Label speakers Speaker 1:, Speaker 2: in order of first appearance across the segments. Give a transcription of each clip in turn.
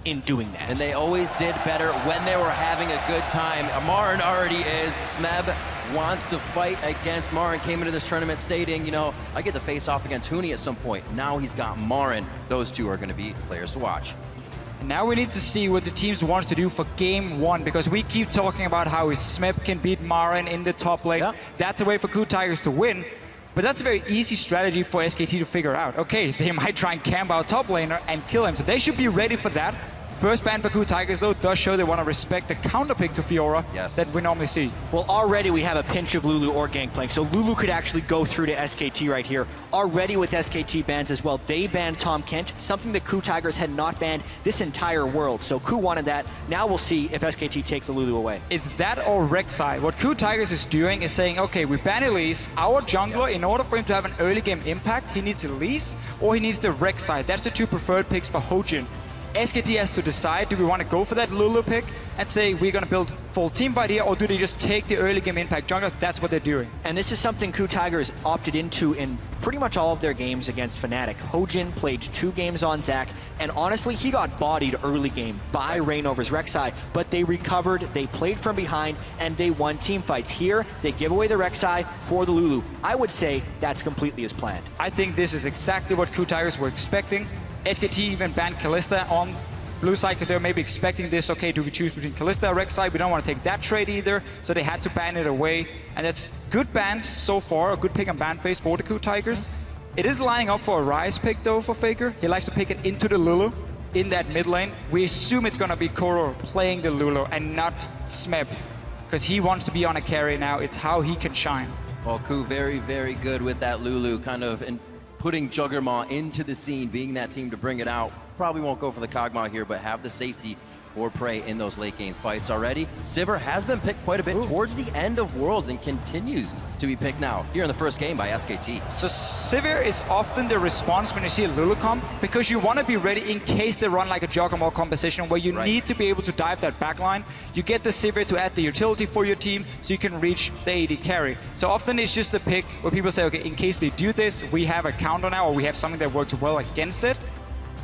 Speaker 1: in doing that.
Speaker 2: And they always did better when they were having a good time. Marin already is. Smeb wants to fight against Marin. Came into this tournament stating, you know, I get to face off against Huni at some point. Now he's got Marin. Those two are going to be players to watch.
Speaker 3: Now we need to see what the teams want to do for game one, because we keep talking about how Smeb can beat Marin in the top lane.
Speaker 2: Yeah.
Speaker 3: That's a way for KOO Tigers to win. But that's a very easy strategy for SKT to figure out. Okay, they might try and camp out top laner and kill him, so they should be ready for that. First ban for KOO Tigers, though, does show they want to respect the counter pick to Fiora that we normally see.
Speaker 1: Well, already we have a pinch of Lulu or Gangplank, so Lulu could actually go through to SKT right here. Already with SKT bans as well, they banned Tahm Kench, something that KOO Tigers had not banned this entire world. So KOO wanted that. Now we'll see if SKT takes the Lulu away.
Speaker 3: It's that or Rek'Sai. What KOO Tigers is doing is saying, okay, we ban Elise, our jungler, in order for him to have an early game impact, he needs Elise or he needs the Rek'Sai. That's the two preferred picks for Hojin. SKT has to decide, do we want to go for that Lulu pick and say we're going to build full team fight here, or do they just take the early game impact jungler? That's what they're doing.
Speaker 1: And this is something KOO Tigers opted into in pretty much all of their games against Fnatic. Hojin played 2 games on Zac, and honestly, he got bodied early game by Reignover's Rek'Sai, but they recovered, they played from behind, and they won team fights. Here, they give away the Rek'Sai for the Lulu. I would say that's completely as planned.
Speaker 3: I think this is exactly what KOO Tigers were expecting. SKT even banned Kalista on blue side because they were maybe expecting this. Okay, do we choose between Kalista or Rek'Sai? We don't want to take that trade either, so they had to ban it away. And that's good bans so far, a good pick and ban phase for the KOO Tigers. It is lining up for a Ryze pick though for Faker. He likes to pick it into the Lulu in that mid lane. We assume it's going to be KOO playing the Lulu and not Smeb, because he wants to be on a carry now. It's how he can shine.
Speaker 2: Well, KOO very, very good with that Lulu, kind of putting Juggernaut into the scene, being that team to bring it out. Probably won't go for the Kog'Maw here, but have the safety for prey in those late game fights already. Sivir has been picked quite a bit towards the end of Worlds and continues to be picked now here in the first game by SKT.
Speaker 3: So Sivir is often the response when you see a Lulu comp, because you want to be ready in case they run like a Juggernaut composition where you need to be able to dive that backline. You get the Sivir to add the utility for your team so you can reach the AD carry. So often it's just a pick where people say, okay, in case they do this, we have a counter now, or we have something that works well against it.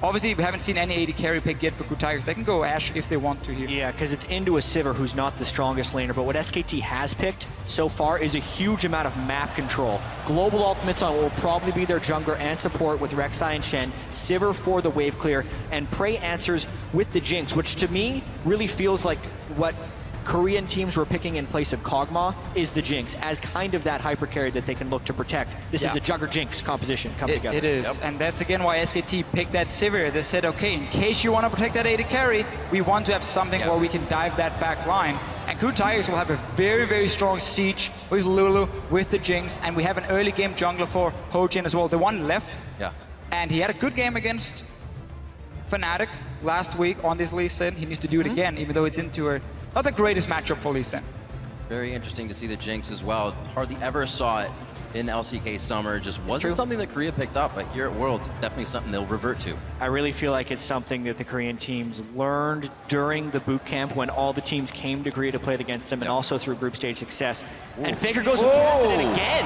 Speaker 3: Obviously, we haven't seen any AD carry pick yet for KOO Tigers. They can go Ashe if they want to here.
Speaker 1: Yeah, because it's into a Sivir who's not the strongest laner, but what SKT has picked so far is a huge amount of map control. Global ultimates on will probably be their jungler and support with Rek'Sai and Shen, Sivir for the wave clear, and Prey answers with the Jinx, which to me really feels like what Korean teams were picking in place of Kog'Maw is the Jinx, as kind of that hyper carry that they can look to protect. This is a Jugger Jinx composition coming together.
Speaker 3: It is, and that's again why SKT picked that Sivir. They said, okay, in case you want to protect that AD carry, we want to have something where we can dive that back line. And KOO Tigers will have a very, very strong siege with Lulu, with the Jinx, and we have an early game jungler for Hojin as well. The one left, and he had a good game against Fnatic last week on this Lee Sin. He needs to do it again, even though it's into a not the greatest matchup for Lee Sin.
Speaker 2: Very interesting to see the Jinx as well. Hardly ever saw it in LCK Summer. Just wasn't something that Korea picked up, but here at Worlds, it's definitely something they'll revert to.
Speaker 1: I really feel like it's something that the Korean teams learned during the boot camp when all the teams came to Korea to play against them, and also through group stage success. And Faker goes with Cassidy again.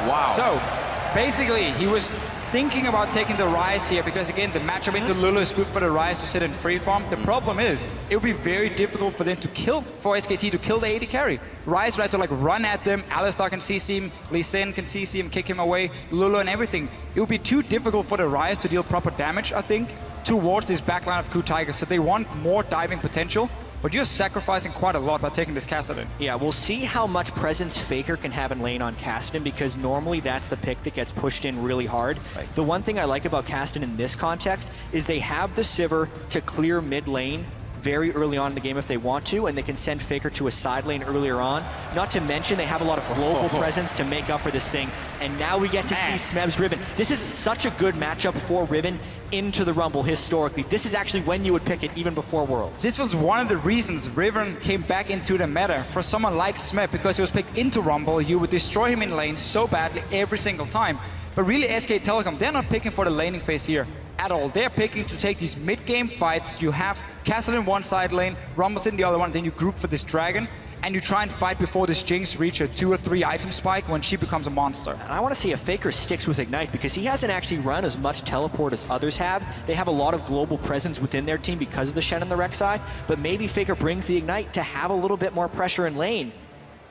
Speaker 2: Wow.
Speaker 3: So basically, he was thinking about taking the Ryze here because, again, the matchup into Lulu is good for the Ryze to sit in free farm. The problem is, it would be very difficult for them to kill, for SKT to kill the AD carry. Ryze would have to like run at them, Alistar can CC him, Lee Sin can CC him, kick him away, Lulu and everything. It would be too difficult for the Ryze to deal proper damage, I think, towards this backline of KOO Tigers. So they want more diving potential. But you're sacrificing quite a lot by taking this Kassadin.
Speaker 1: Yeah, we'll see how much presence Faker can have in lane on Kassadin, because normally that's the pick that gets pushed in really hard. The one thing I like about Kassadin in this context is they have the Sivir to clear mid lane very early on in the game if they want to, and they can send Faker to a side lane earlier on. Not to mention they have a lot of global presence to make up for this thing, and now we get to see Smeb's Riven. This is such a good matchup for Riven into the Rumble historically. This is actually when you would pick it, even before Worlds.
Speaker 3: This was one of the reasons Riven came back into the meta for someone like Smeb, because he was picked into Rumble. You would destroy him in lane so badly every single time. But really, SK Telecom, they're not picking for the laning phase here at all. They're picking to take these mid-game fights. You have Castle in one side lane, Rumbles in the other one, then you group for this dragon. and you try and fight before this Jinx reach a 2 or 3 item spike when she becomes a monster.
Speaker 1: And I want to see if Faker sticks with Ignite because he hasn't actually run as much teleport as others have. They have a lot of global presence within their team because of the Shen and the Rek'Sai, but maybe Faker brings the Ignite to have a little bit more pressure in lane.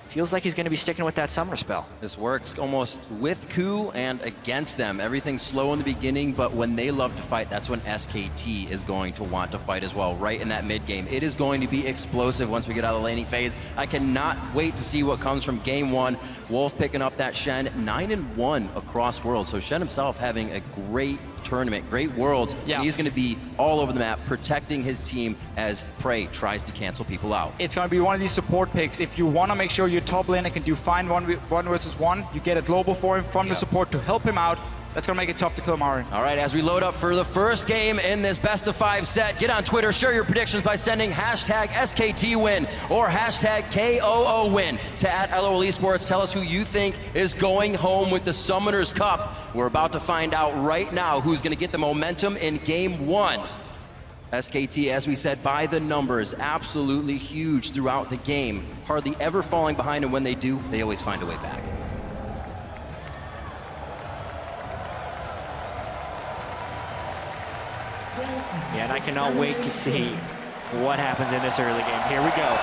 Speaker 1: Feels like he's going to be sticking with that summoner spell.
Speaker 2: This works almost with KOO and against them. Everything's slow in the beginning, but when they love to fight, that's when SKT is going to want to fight as well, right in that mid game. It is going to be explosive once we get out of the laning phase. I cannot wait to see what comes from game one. Wolf picking up that Shen, 9-1 across worlds. So Shen himself having a great tournament, great worlds.
Speaker 3: Yeah.
Speaker 2: He's going to be all over the map, protecting his team as Prey tries to cancel people out.
Speaker 3: It's going to be one of these support picks. If you want to make sure your top laner can do fine one versus one, you get a global for him from the support to help him out. That's going to make it tough to kill Marin.
Speaker 2: All right, as we load up for the first game in this best-of-5 set, get on Twitter, share your predictions by sending hashtag SKTWin or hashtag KOOWin to @LOL Esports. Tell us who you think is going home with the Summoners Cup. We're about to find out right now who's going to get the momentum in game one. SKT, as we said, by the numbers, absolutely huge throughout the game. Hardly ever falling behind, and when they do, they always find a way back.
Speaker 1: Yeah, and I cannot wait to see what happens in this early game. Here we go.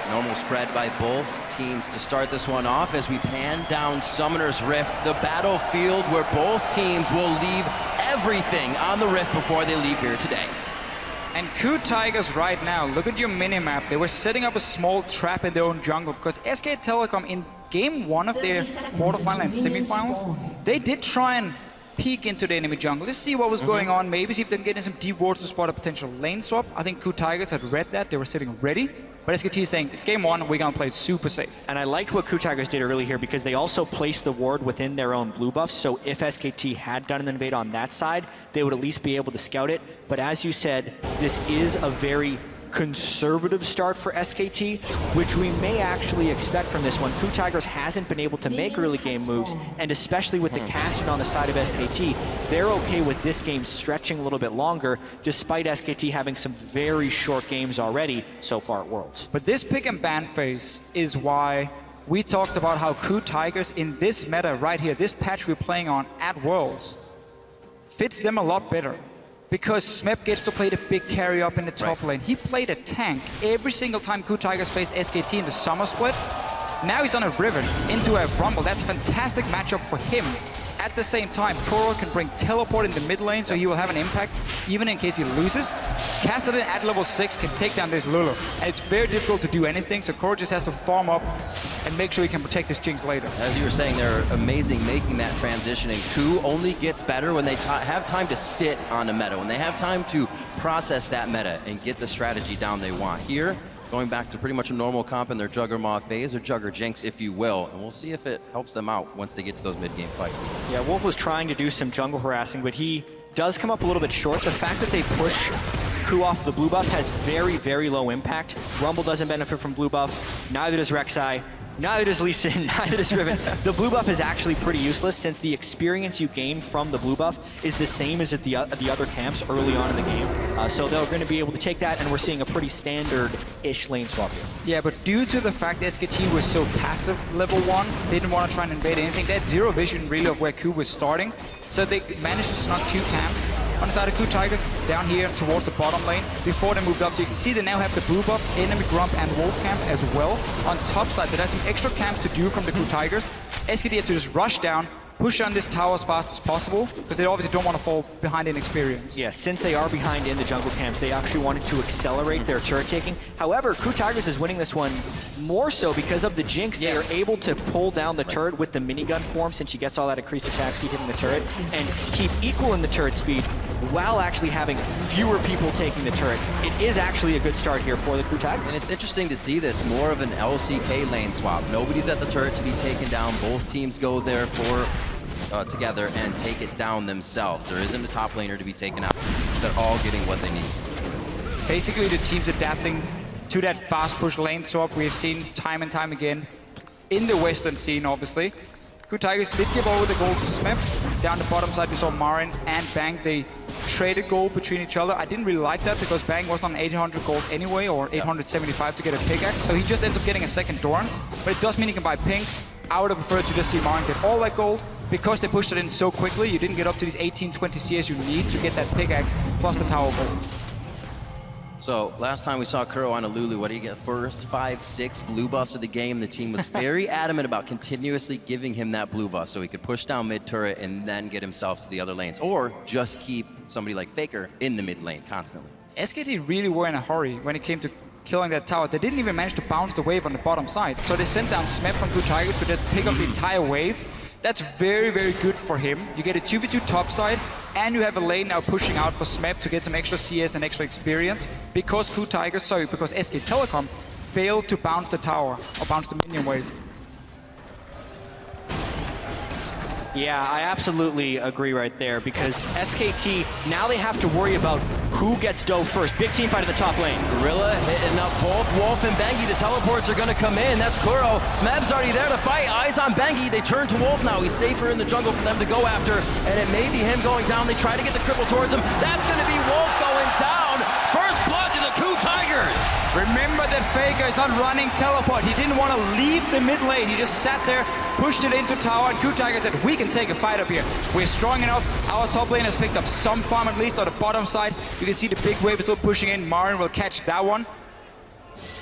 Speaker 2: Normal spread by both teams to start this one off as we pan down Summoner's Rift, the battlefield where both teams will leave everything on the Rift before they leave here today.
Speaker 3: And KOO Tigers right now, look at your minimap. They were setting up a small trap in their own jungle because SK Telecom in game one of their quarterfinal and semifinals, they did try and peek into the enemy jungle. Let's see what was going on, maybe see if they can get in some deep wards to spot a potential lane swap. I think KOO Tigers had read that, they were sitting ready. But SKT is saying, it's game one, we're gonna play it super safe.
Speaker 1: And I liked what KOO Tigers did early here because they also placed the ward within their own blue buffs, so if SKT had done an invade on that side, they would at least be able to scout it. But as you said, this is a very conservative start for SKT, which we may actually expect from this one. KOO Tigers hasn't been able to make early game moves, and especially with the casting on the side of SKT, they're okay with this game stretching a little bit longer, despite SKT having some very short games already so far at Worlds.
Speaker 3: But this pick and ban phase is why we talked about how KOO Tigers in this meta right here, this patch we're playing on at Worlds, fits them a lot better. Because Smep gets to play the big carry up in the top lane. He played a tank every single time KOO Tigers faced SKT in the summer split. Now he's on a Riven into a Rumble. That's a fantastic matchup for him. At the same time, KOO can bring teleport in the mid lane, so he will have an impact even in case he loses. Kassadin at level 6 can take down this Lulu. And it's very difficult to do anything, so KOO just has to farm up and make sure he can protect his Jinx later.
Speaker 2: As you were saying, they're amazing making that transition, and KOO only gets better when they have time to sit on the meta, when they have time to process that meta and get the strategy down they want. Here, going back to pretty much a normal comp in their Juggernaut phase, or Jugger Jinx, if you will, and we'll see if it helps them out once they get to those mid-game fights.
Speaker 1: Yeah, Wolf was trying to do some jungle harassing, but he does come up a little bit short. The fact that they push KOO off the blue buff has very, very low impact. Rumble doesn't benefit from blue buff, neither does Rek'Sai. Neither does Lee Sin, neither does Riven. The blue buff is actually pretty useless since the experience you gain from the blue buff is the same as at the other camps early on in the game. So they're going to be able to take that, and we're seeing a pretty standard-ish lane swap here.
Speaker 3: Yeah, but due to the fact that SKT was so passive level 1, they didn't want to try and invade anything. They had zero vision really of where KOO was starting. So they managed to snuck 2 camps on the side of KOO Tigers down here towards the bottom lane before they moved up. So you can see they now have the blue buff, enemy Grump and Wolf camp as well. On top side, there are some extra camps to do from the KOO Tigers. SKT has to just rush down, push on this tower as fast as possible, because they obviously don't want to fall behind in experience.
Speaker 1: Yeah, since they are behind in the jungle camps, they actually wanted to accelerate their turret taking. However, KOO Tigers is winning this one more so because of the Jinx.
Speaker 3: Yes.
Speaker 1: They are able to pull down the turret with the minigun form, since she gets all that increased attack speed hitting the turret, and keep equal in the turret speed while actually having fewer people taking the turret. It is actually a good start here for the KOO Tigers.
Speaker 2: And it's interesting to see this, more of an LCK lane swap. Nobody's at the turret to be taken down. Both teams go there for together and take it down themselves. There isn't a top laner to be taken out. They're all getting what they need.
Speaker 3: Basically, the team's adapting to that fast push lane swap we have seen time and time again in the Western scene, obviously. KOO Tigers did give over the gold to Smep. Down the bottom side, we saw Marin and Bang. They traded gold between each other. I didn't really like that because Bang was on 800 gold anyway, or 875 to get a pickaxe. So he just ends up getting a second Dorans. But it does mean he can buy pink. I would have preferred to just see Marin get all that gold. Because they pushed it in so quickly, you didn't get up to these 18-20 CS you need to get that pickaxe plus the tower gold.
Speaker 2: So last time we saw KOO on a Lulu, what did he get? First 5-6 blue buffs of the game. The team was very adamant about continuously giving him that blue buff so he could push down mid turret and then get himself to the other lanes, or just keep somebody like Faker in the mid lane constantly.
Speaker 3: SKT really were in a hurry when it came to killing that tower. They didn't even manage to bounce the wave on the bottom side. So they sent down Smep from KOO Tigers to just pick up the entire wave. That's very, very good for him. You get a 2v2 top side, and you have a lane now pushing out for Smep to get some extra CS and extra experience because KOO Tigers, because SK Telecom failed to bounce the tower or bounce the minion wave.
Speaker 1: Yeah, I absolutely agree right there because SKT, now they have to worry about who gets dough first. Big team fight at the top lane.
Speaker 2: Gorilla hitting up both Wolf and Bengi. The teleports are going to come in. That's KOO. Smeb's already there to fight. Eyes on Bengi. They turn to Wolf now. He's safer in the jungle for them to go after. And it may be him going down. They try to get the cripple towards him. That's going to be Wolf going down. First blood to the KOO Tigers.
Speaker 3: Remember that Faker is not running teleport. He didn't want to leave the mid lane. He just sat there, pushed it into tower, and KOO Tigers said, we can take a fight up here. We're strong enough. Our top lane has picked up some farm at least on the bottom side. You can see the big wave is still pushing in. Marin will catch that one.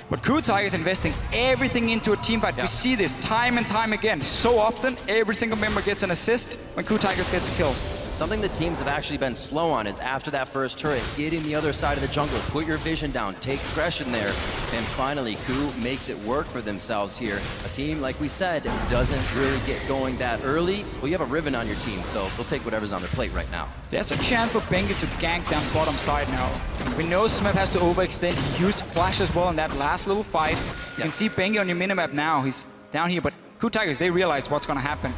Speaker 3: But KOO Tigers investing everything into a team fight. We see this time and time again. So often, every single member gets an assist when KOO Tigers gets a kill.
Speaker 2: Something the teams have actually been slow on is after that first turret, getting the other side of the jungle, put your vision down, take aggression there, and finally KOO makes it work for themselves here. A team, like we said, doesn't really get going that early. Well, you have a Riven on your team, so they'll take whatever's on their plate right now.
Speaker 3: There's a chance for Bengi to gank down bottom side now. We know Smep has to overextend. He used Flash as well in that last little fight. You can see Bengi on your minimap now. He's down here, but KOO Tigers, they realized what's going to happen.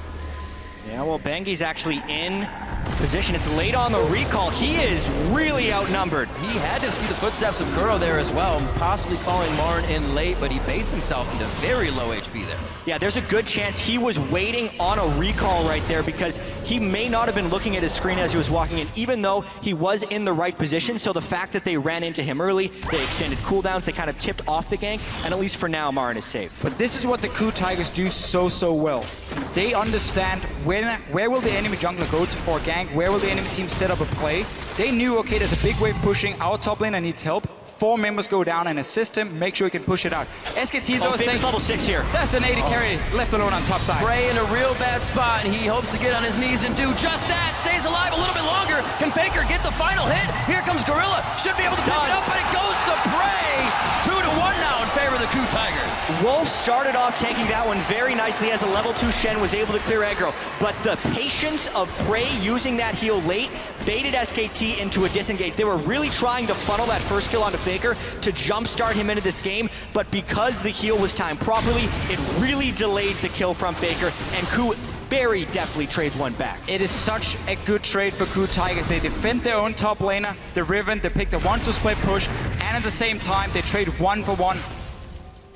Speaker 1: Yeah, well, Bengi's actually in position. It's late on the recall. He is really outnumbered.
Speaker 2: He had to see the footsteps of KOO there as well, possibly calling Marin in late, but he baits himself into very low HP there.
Speaker 1: Yeah, there's a good chance he was waiting on a recall right there because he may not have been looking at his screen as he was walking in, even though he was in the right position. So the fact that they ran into him early, they extended cooldowns, they kind of tipped off the gank, and at least for now, Marin is safe.
Speaker 3: But this is what the KOO Tigers do so well. They understand where will the enemy jungler go for a gank, where will the enemy team set up a play. They knew, okay, there's a big wave pushing, our top laner needs help. 4 members go down and assist him, make sure he can push it out. SKT though
Speaker 1: Faker's level 6 here.
Speaker 3: That's an 80 carry left alone on top side.
Speaker 2: Prey in a real bad spot, and he hopes to get on his knees and do just that. Stays alive a little bit longer. Can Faker get the final hit? Here comes Gorilla. Should be able to pick it up, but it goes to Prey. 2-1 now in favor of the KOO Tigers.
Speaker 1: Wolf started off taking that one very nicely as a level 2 Shen was able to clear aggro, but the patience of Prey using that heal late baited SKT into a disengage. They were really trying to funnel that first kill onto Faker to jumpstart him into this game, but because the heal was timed properly, it really delayed the kill from Faker, and KOO very deftly trades one back.
Speaker 3: It is such a good trade for KOO Tigers. They defend their own top laner, the Riven, they pick the 1-2 split push, and at the same time, they trade 1-for-1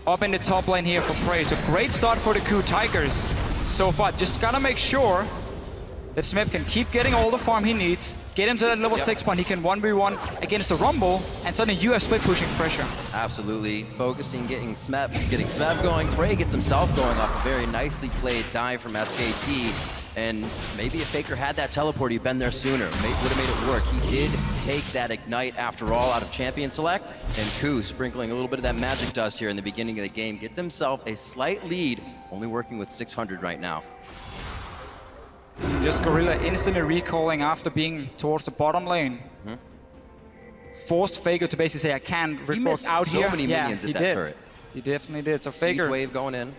Speaker 3: up in the top lane here for Prey. So great start for the KOO Tigers so far. Just gotta make sure that Smep can keep getting all the farm he needs, get him to that level 6 point. He can 1v1 against the Rumble, and suddenly you have split pushing pressure.
Speaker 2: Absolutely. Focusing, getting Smep going. Prey gets himself going off a very nicely played dive from SKT. And maybe if Faker had that teleport, he'd been there sooner. Would have made it work. He did take that Ignite after all out of Champion Select. And KOO sprinkling a little bit of that magic dust here in the beginning of the game. Get themselves a slight lead, only working with 600 right now.
Speaker 3: Just Gorilla instantly recalling after being towards the bottom lane. Forced Faker to basically say, I can't report out
Speaker 2: so
Speaker 3: here.
Speaker 2: Many minions at that turret.
Speaker 3: He definitely did. So
Speaker 2: Seed
Speaker 3: Faker
Speaker 2: wave going in.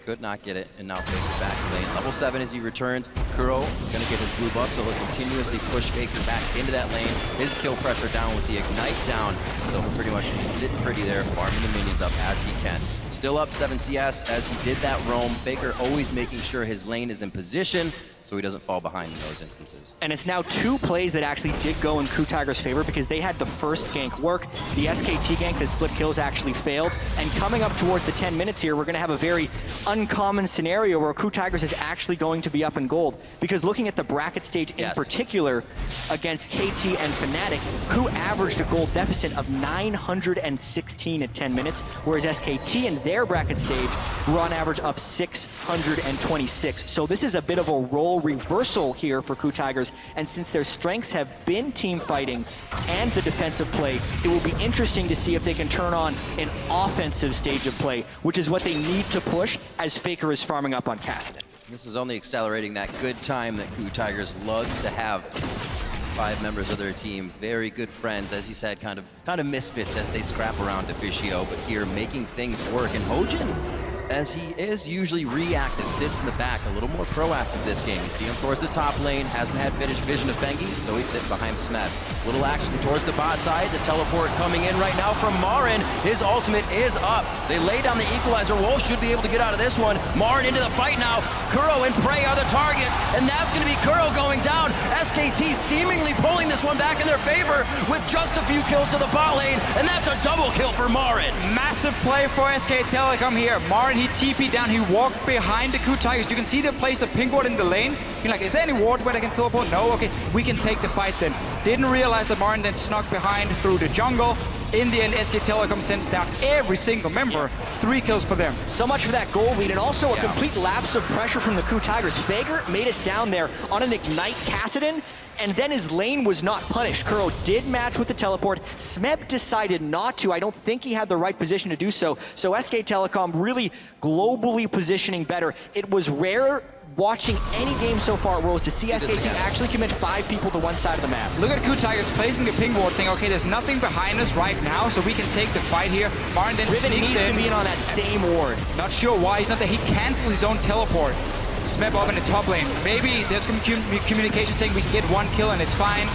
Speaker 2: Could not get it, and now Faker's back in lane. Level 7 as he returns. KOO gonna get his blue buff, so he'll continuously push Faker back into that lane. His kill pressure down with the Ignite down, so he'll pretty much be sitting pretty there, farming the minions up as he can. Still up 7 CS as he did that roam. Faker always making sure his lane is in position, so he doesn't fall behind in those instances.
Speaker 1: And it's now 2 plays that actually did go in KOO Tiger's favor because they had the first gank work. The SKT gank, the split kills, actually failed. And coming up towards the 10 minutes here, we're going to have a very uncommon scenario where KOO Tigers is actually going to be up in gold. Because looking at the bracket stage in particular, against KT and Fnatic, KOO averaged a gold deficit of 916 at 10 minutes, whereas SKT in their bracket stage were on average up 626. So this is a bit of a role reversal here for KOO Tigers, and since their strengths have been team fighting and the defensive play, it will be interesting to see if they can turn on an offensive stage of play, which is what they need to push as Faker is farming up on Kassadin.
Speaker 2: This is only accelerating that good time that KOO Tigers loves to have. 5 members of their team, very good friends, as you said, kind of misfits as they scrap around Officio, but here making things work. And Hojin, as he is usually reactive, sits in the back, a little more proactive this game. You see him towards the top lane, hasn't had vision of Bengi, so he's sitting behind Smet. Little action towards the bot side, the teleport coming in right now from Marin. His ultimate is up. They lay down the equalizer. Wolf should be able to get out of this one. Marin into the fight now. KOO and Prey are the targets, and that's going to be KOO going down. SKT seemingly pulling this one back in their favor with just a few kills to the bot lane, and that's a double kill for Marin.
Speaker 3: Massive play for SK Telecom here. Marin, he TP'd down, he walked behind the KOO Tigers. You can see they placed a ping ward in the lane. You're like, is there any ward where they can teleport? No, okay, we can take the fight then. Didn't realize that Marin then snuck behind through the jungle. In the end, SK Telecom sends down every single member. 3 kills for them.
Speaker 1: So much for that goal lead, and also a complete lapse of pressure from the KOO Tigers. Faker made it down there on an Ignite Kassadin, and then his lane was not punished. KOO did match with the teleport. Smeb decided not to. I don't think he had the right position to do so. So SK Telecom really globally positioning better. It was rare watching any game so far at Worlds to see SKT actually commit 5 people to one side of the map.
Speaker 3: Look at KOO Tigers placing the ping ward, saying, okay, there's nothing behind us right now, so we can take the fight here. Marin then
Speaker 1: Riven
Speaker 3: sneaks
Speaker 1: needs
Speaker 3: in.
Speaker 1: to be in on that same ward.
Speaker 3: Not sure why. He's not there. He canceled his own teleport. Smeb up in the top lane. Maybe there's communication saying we can get 1 kill and it's fine.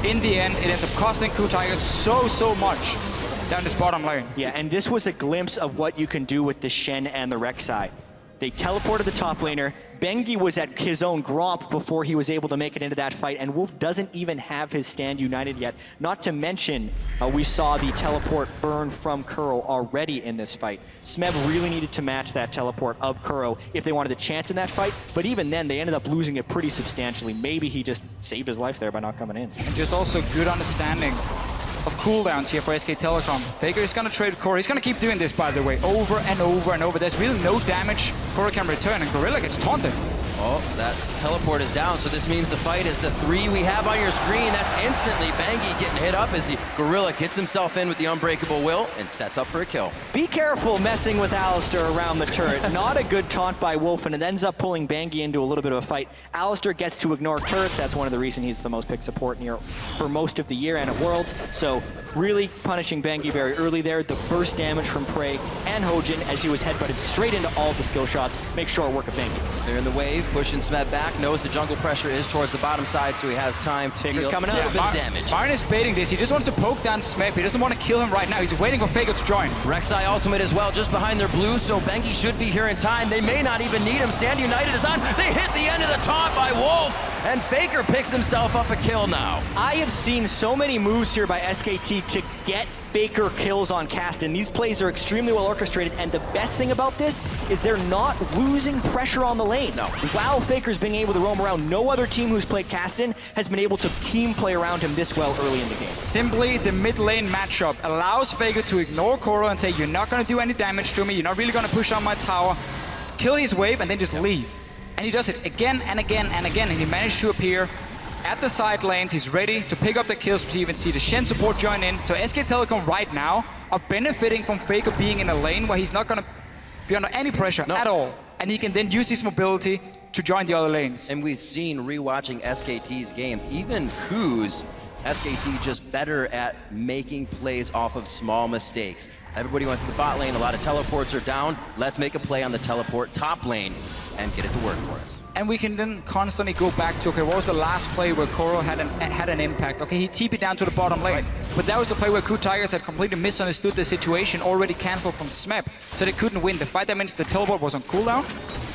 Speaker 3: In the end, it ends up costing KOO Tigers so much down this bottom lane.
Speaker 1: Yeah, and this was a glimpse of what you can do with the Shen and the Rek'Sai. They teleported the top laner. Bengi was at his own Gromp before he was able to make it into that fight, and Wolf doesn't even have his stand united yet. Not to mention, we saw the teleport burn from KOO already in this fight. Smeb really needed to match that teleport of KOO if they wanted a chance in that fight, but even then, they ended up losing it pretty substantially. Maybe he just saved his life there by not coming in.
Speaker 3: And just also good understanding of cooldowns here for SK Telecom. Faker is going to trade Core. He's going to keep doing this, by the way, over and over and over. There's really no damage Core can return, and Gorilla gets taunted.
Speaker 2: Oh, that teleport is down, so this means the fight is the 3 we have on your screen. That's instantly Bengi getting hit up as the Gorilla gets himself in with the Unbreakable Will and sets up for a kill.
Speaker 1: Be careful messing with Alistar around the turret. Not a good taunt by Wolf, and it ends up pulling Bengi into a little bit of a fight. Alistar gets to ignore turrets. That's one of the reasons he's the most picked support in Europe for most of the year and at Worlds. So really punishing Bengi very early there. The burst damage from Prey and Hojin as he was headbutted straight into all the skill shots. Make short work of Bengi.
Speaker 2: They're in the wave, pushing Smeb back, knows the jungle pressure is towards the bottom side, so he has time to
Speaker 1: Faker's
Speaker 2: deal
Speaker 1: coming up.
Speaker 2: a little bit of damage.
Speaker 3: Marin is baiting this. He just wants to poke down Smeb. He doesn't want to kill him right now. He's waiting for Faker to join.
Speaker 2: Rek'Sai ultimate as well, just behind their blue, so Bengi should be here in time. They may not even need him. Stand United is on. They hit the end of the taunt by Wolf, and Faker picks himself up a kill now.
Speaker 1: I have seen so many moves here by SKT to get Faker kills on Kassadin. These plays are extremely well orchestrated, and the best thing about this is they're not losing pressure on the lanes.
Speaker 2: No.
Speaker 1: While Faker's being able to roam around, no other team who's played Kassadin has been able to team play around him this well early in the game.
Speaker 3: Simply, the mid lane matchup allows Faker to ignore KOO and say, you're not going to do any damage to me, you're not really going to push on my tower, kill his wave, and then just leave. And he does it again and again and again, and he managed to appear at the side lanes. He's ready to pick up the kills. You even see the Shen support join in. So SK Telecom right now are benefiting from Faker being in a lane where he's not going to be under any pressure at all. And he can then use his mobility to join the other lanes.
Speaker 2: And we've seen, rewatching SKT's games, even KOO's, SKT just better at making plays off of small mistakes. Everybody went to the bot lane. A lot of teleports are down. Let's make a play on the teleport top lane and get it to work for us.
Speaker 3: And we can then constantly go back to, okay, what was the last play where KOO had an impact? Okay, he TP'd down to the bottom lane. Right. But that was the play where KOO Tigers had completely misunderstood the situation, already cancelled from SMEP, so they couldn't win. The fight that means the teleport was on cooldown.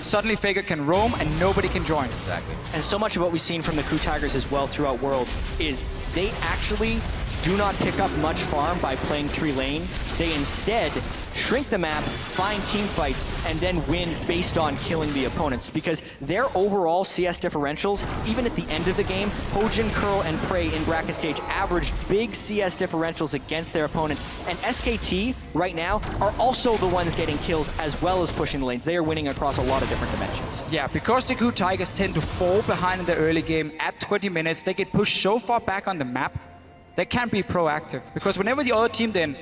Speaker 3: Suddenly Faker can roam and nobody can join.
Speaker 2: Exactly.
Speaker 1: And so much of what we've seen from the KOO Tigers as well throughout Worlds is they actually do not pick up much farm by playing 3 lanes. They instead shrink the map, find team fights, and then win based on killing the opponents. Because their overall CS differentials, even at the end of the game, Hojin, Curl, and Prey in bracket stage averaged big CS differentials against their opponents. And SKT, right now, are also the ones getting kills as well as pushing the lanes. They are winning across a lot of different dimensions.
Speaker 3: Yeah, because the KOO Tigers tend to fall behind in the early game at 20 minutes, they get pushed so far back on the map, they can't be proactive. Because whenever the other team then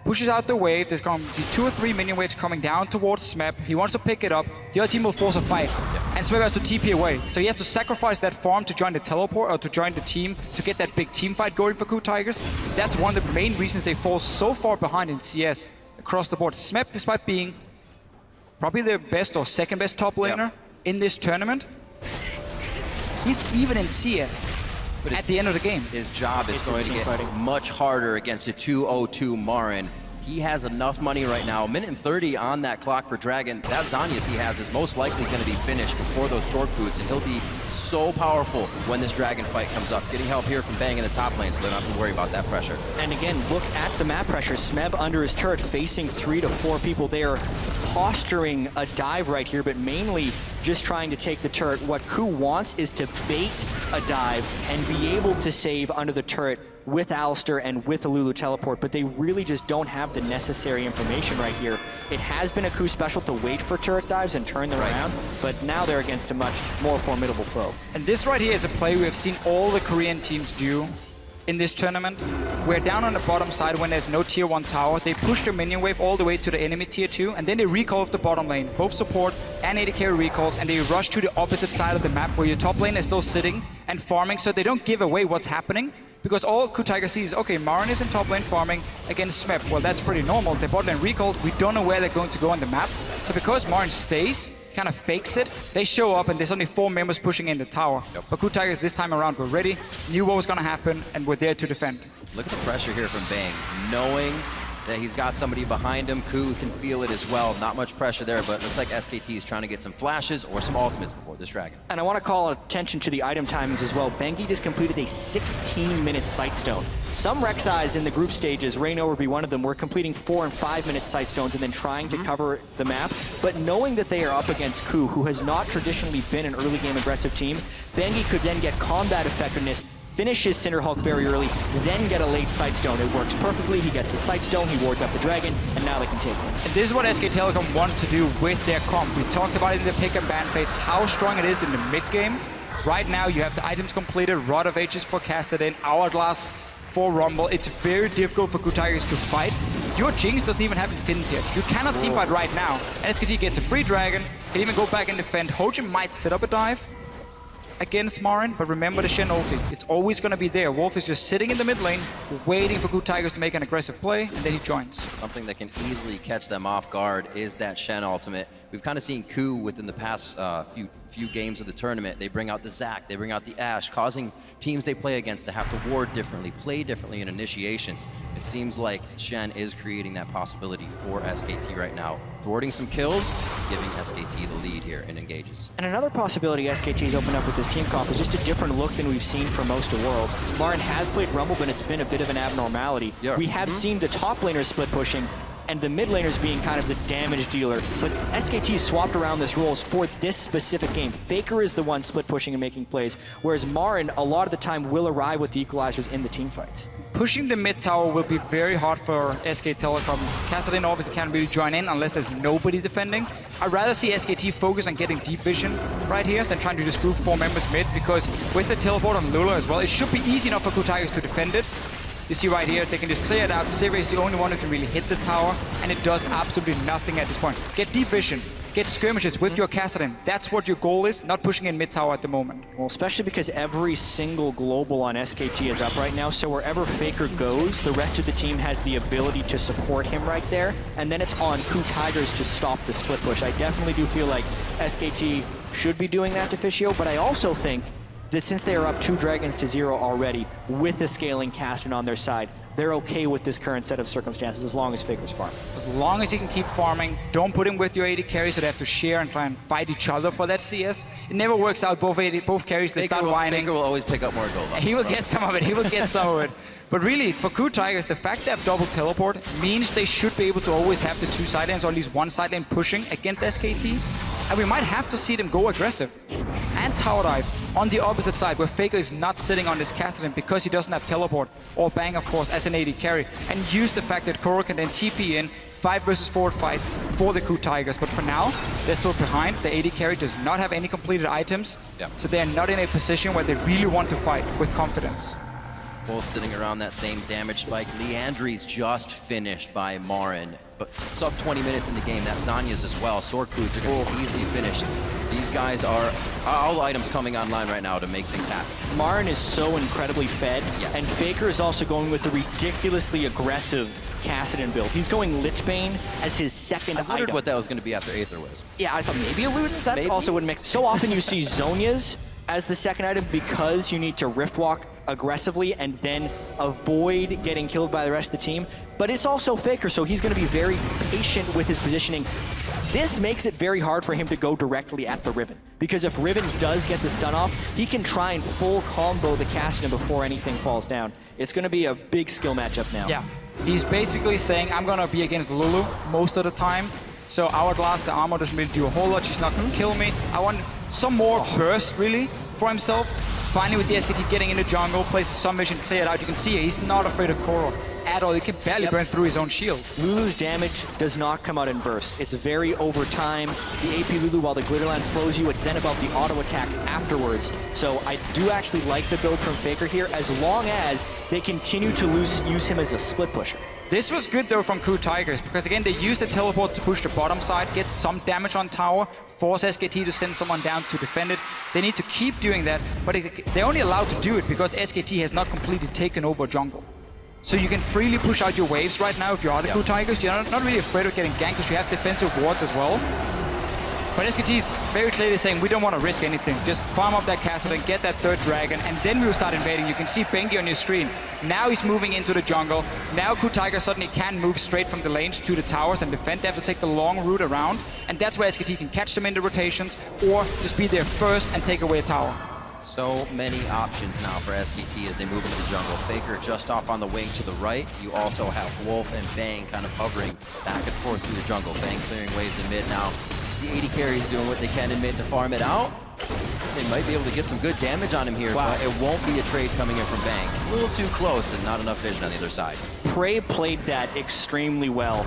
Speaker 3: pushes out the wave, there's going to be 2 or 3 minion waves coming down towards SMEP. He wants to pick it up. The other team will force a fight. And SMEP has to TP away. So he has to sacrifice that farm to join the teleport or to join the team to get that big team fight going for KOO Tigers. That's one of the main reasons they fall so far behind in CS across the board. SMEP, despite being probably the best or second best top laner in this tournament, he's even in CS. But at the end of the game,
Speaker 2: his job is going to get much harder against a 2-0-2 Marin. He has enough money right now. 1:30 on that clock for Dragon. That Zhonya's he has is most likely going to be finished before those sword boots, and he'll be so powerful when this Dragon fight comes up. Getting help here from Bang in the top lane, so they don't have to worry about that pressure.
Speaker 1: And again, look at the map pressure. Smeb under his turret facing 3 to 4 people. They are posturing a dive right here, but mainly just trying to take the turret. What KOO wants is to bait a dive and be able to save under the turret with Alistair and with the Lulu teleport, but they really just don't have the necessary information right here. It has been a KOO special to wait for turret dives and turn them around, but now they're against a much more formidable foe.
Speaker 3: And this right here is a play we have seen all the Korean teams do in this tournament. We're down on the bottom side when there's no tier 1 tower. They push their minion wave all the way to the enemy tier 2, and then they recall off the bottom lane. Both support and AD carry recalls, and they rush to the opposite side of the map where your top lane is still sitting and farming, so they don't give away what's happening. Because all KOO Tigers sees, okay, Marin is in top lane farming against SMEP. Well, that's pretty normal. They bot lane recalled. We don't know where they're going to go on the map. So because Marin stays, kind of fakes it, they show up and there's only 4 members pushing in the tower. But KOO Tigers this time around were ready, knew what was going to happen, and were there to defend.
Speaker 2: Look at the pressure here from Bang. Knowing that he's got somebody behind him, KOO can feel it as well. Not much pressure there, but it looks like SKT is trying to get some flashes or some ultimates before this Dragon.
Speaker 1: And I want to call attention to the item timings as well. Bengi just completed a 16-minute Sightstone. Some Rek'Sais in the group stages, Reyno would be one of them, were completing 4 and 5-minute Sightstones and then trying to cover the map. But knowing that they are up against KOO, who has not traditionally been an early game aggressive team, Bengi could then get combat effectiveness, finish his Cinder Hulk very early, then get a late Sightstone. It works perfectly. He gets the Sightstone, he wards up the Dragon, and now they can take him.
Speaker 3: And this is what SK Telecom wants to do with their comp. We talked about it in the pick and ban phase, how strong it is in the mid game. Right now, you have the items completed, Rod of Ages forecasted in, Hourglass for Rumble. It's very difficult for KOO Tigers to fight. Your Jinx doesn't even have Infinity yet. You cannot teamfight right now. And SKT gets a free Dragon, can even go back and defend. Hojin might set up a dive against Marin, but remember the Shen ulti. It's always going to be there. Wolf is just sitting in the mid lane, waiting for KOO Tigers to make an aggressive play, and then he joins.
Speaker 2: Something that can easily catch them off guard is that Shen ultimate. We've kind of seen KOO within the past few games of the tournament. They bring out the Zac, they bring out the Ashe, causing teams they play against to have to ward differently, play differently in initiations. It seems like Shen is creating that possibility for SKT right now. Thwarting some kills, giving SKT the lead here in engages.
Speaker 1: And another possibility SKT's opened up with this team comp is just a different look than we've seen for most of Worlds. Marin has played Rumble, but it's been a bit of an abnormality.
Speaker 2: Yeah.
Speaker 1: We have seen the top laners split pushing, and the mid laners being kind of the damage dealer. But SKT swapped around this roles for this specific game. Faker is the one split pushing and making plays, whereas Marin, a lot of the time, will arrive with the equalizers in the team fights.
Speaker 3: Pushing the mid tower will be very hard for SK Telecom. Kassadin obviously can't really join in unless there's nobody defending. I'd rather see SKT focus on getting deep vision right here than trying to just group 4 members mid, because with the teleport on Lula as well, it should be easy enough for KOO Tigers to defend it. You see right here, they can just clear it out. Sivir is the only one who can really hit the tower, and it does absolutely nothing at this point. Get deep vision. get skirmishes with your Kassadin. That's what your goal is, not pushing in mid tower at the moment.
Speaker 1: Well, especially because every single global on SKT is up right now, so wherever Faker goes, the rest of the team has the ability to support him right there, and then it's on KOO Tigers to stop the split push. I definitely do feel like SKT should be doing that to Fischio, but I also think that since they are up 2 dragons to 0 already, with the scaling Kassadin on their side, they're okay with this current set of circumstances as long as Faker's farm.
Speaker 3: As long as you can keep farming, don't put him with your AD carries so they have to share and try and fight each other for that CS. It never works out. Both carries, they start whining.
Speaker 2: Faker will always pick up more gold.
Speaker 3: He will get some of it. He will get some of it. But really, for KOO Tigers, the fact they have double teleport means they should be able to always have the 2 side lanes, or at least 1 side lane pushing against SKT. And we might have to see them go aggressive and tower dive on the opposite side, where Faker is not sitting on this Kassadin because he doesn't have teleport, or Bang, of course, as an AD carry, and use the fact that KOO can then TP in 5 versus 4 fight for the KOO Tigers. But for now, they're still behind. The AD carry does not have any completed items, so they're not in a position where they really want to fight with confidence.
Speaker 2: Both sitting around that same damage spike. Leandri's just finished by Marin, but sub 20 minutes in the game. That Zanya's as well. Sword boots are going to be easily finished. These guys are all the items coming online right now to make things happen.
Speaker 1: Marin is so incredibly fed, and Faker is also going with the ridiculously aggressive Kassadin build. He's going Lichbane as his second item.
Speaker 2: I wondered what that was going to be after Aether Wisp.
Speaker 1: Yeah, I thought maybe a Ludens. That also would mix. So often you see Zhonya's as the second item because you need to Rift Walk aggressively and then avoid getting killed by the rest of the team. But it's also Faker, so he's going to be very patient with his positioning. This makes it very hard for him to go directly at the Riven, because if Riven does get the stun off, he can try and full combo the Kassadin before anything falls down. It's going to be a big skill matchup now.
Speaker 3: Yeah, he's basically saying, I'm going to be against Lulu most of the time. So Hourglass, the armor doesn't really do a whole lot. She's not going to kill me. I want some more burst, really, for himself. Finally, with the SKT getting into jungle, places some mission cleared out. You can see he's not afraid of KOO at all. He can barely burn through his own shield.
Speaker 1: Lulu's damage does not come out in burst. It's very over time. The AP Lulu, while the Glitterland slows you, it's then about the auto attacks afterwards. So I do actually like the build from Faker here, as long as they continue to use him as a split pusher.
Speaker 3: This was good though from KOO Tigers, because again, they used the teleport to push the bottom side, get some damage on tower, force SKT to send someone down to defend it. They need to keep doing that, but they're only allowed to do it because SKT has not completely taken over jungle. So you can freely push out your waves right now if you are the KOO Tigers. You're not really afraid of getting ganked because you have defensive wards as well. But SKT is very clearly saying we don't want to risk anything. Just farm up that Kassadin, get that 3rd dragon, and then we'll start invading. You can see Bengi on your screen. Now he's moving into the jungle. Now KOO Tigers suddenly can move straight from the lanes to the towers and defend. They have to take the long route around, and that's where SKT can catch them in the rotations or just be there first and take away a tower.
Speaker 2: So many options now for SKT as they move into the jungle. Faker just off on the wing to the right. You also have Wolf and Bang kind of hovering back and forth through the jungle. Bang clearing waves in mid now. Just the 80 carries doing what they can in mid to farm it out. They might be able to get some good damage on him here, but it won't be a trade coming in from Bang. A little too close and not enough vision on the other side.
Speaker 1: Prey played that extremely well.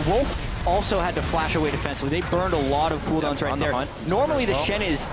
Speaker 1: Wolf also had to flash away defensively. They burned a lot of cooldowns right there. Normally the Shen is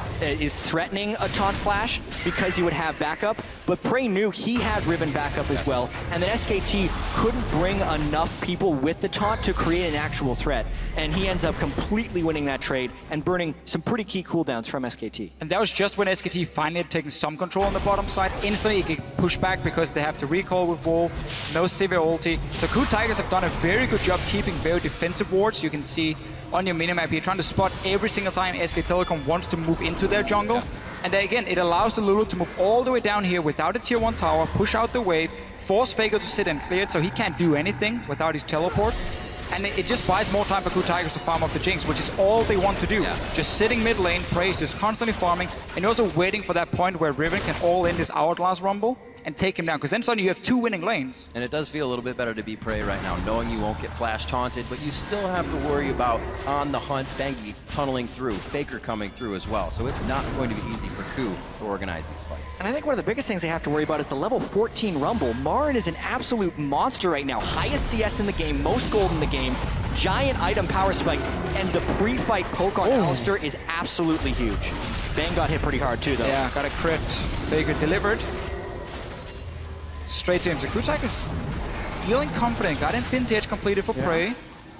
Speaker 1: threatening a taunt flash because he would have backup, but Prey knew he had Riven backup as well, and then SKT couldn't bring enough people with the taunt to create an actual threat, and he ends up completely winning that trade and burning some pretty key cooldowns from SKT.
Speaker 3: And that was just when SKT finally had taken some control on the bottom side. Instantly he could push back because they have to recall with Wolf, no Sivir ulti. So KOO Tigers have done a very good job keeping very defensive wards. You can see on your minimap here, trying to spot every single time SK Telecom wants to move into their jungle. And then again, it allows the Lulu to move all the way down here without a tier 1 tower, push out the wave, force Faker to sit and clear it so he can't do anything without his teleport. And it just buys more time for KOO Tigers to farm up the Jinx, which is all they want to do. Just sitting mid lane, Prey is just constantly farming, and also waiting for that point where Riven can all in this Hourglass Rumble and take him down, because then suddenly you have 2 winning lanes.
Speaker 2: And it does feel a little bit better to be Prey right now, knowing you won't get flash taunted, but you still have to worry about on the hunt, Bengi tunneling through, Faker coming through as well. So it's not going to be easy for KOO to organize these fights.
Speaker 1: And I think one of the biggest things they have to worry about is the level 14 Rumble. Marin is an absolute monster right now. Highest CS in the game, most gold in the game, giant item power spikes, and the pre-fight poke on Alistar is absolutely huge. Bang got hit pretty hard too, though.
Speaker 3: Yeah, got a crit. Faker delivered. Straight to him. So KOO Tigers feeling confident. Got in Vintage completed for Prey.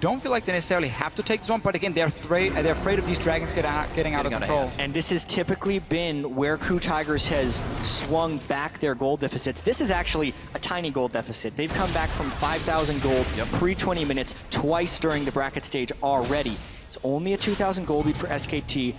Speaker 3: don't feel like they necessarily have to take this one, but again, they're afraid of these dragons getting out of control.
Speaker 1: And this has typically been where KOO Tigers has swung back their gold deficits. This is actually a tiny gold deficit. They've come back from 5,000 gold pre-20 minutes twice during the bracket stage already. It's only a 2,000 gold lead for SKT,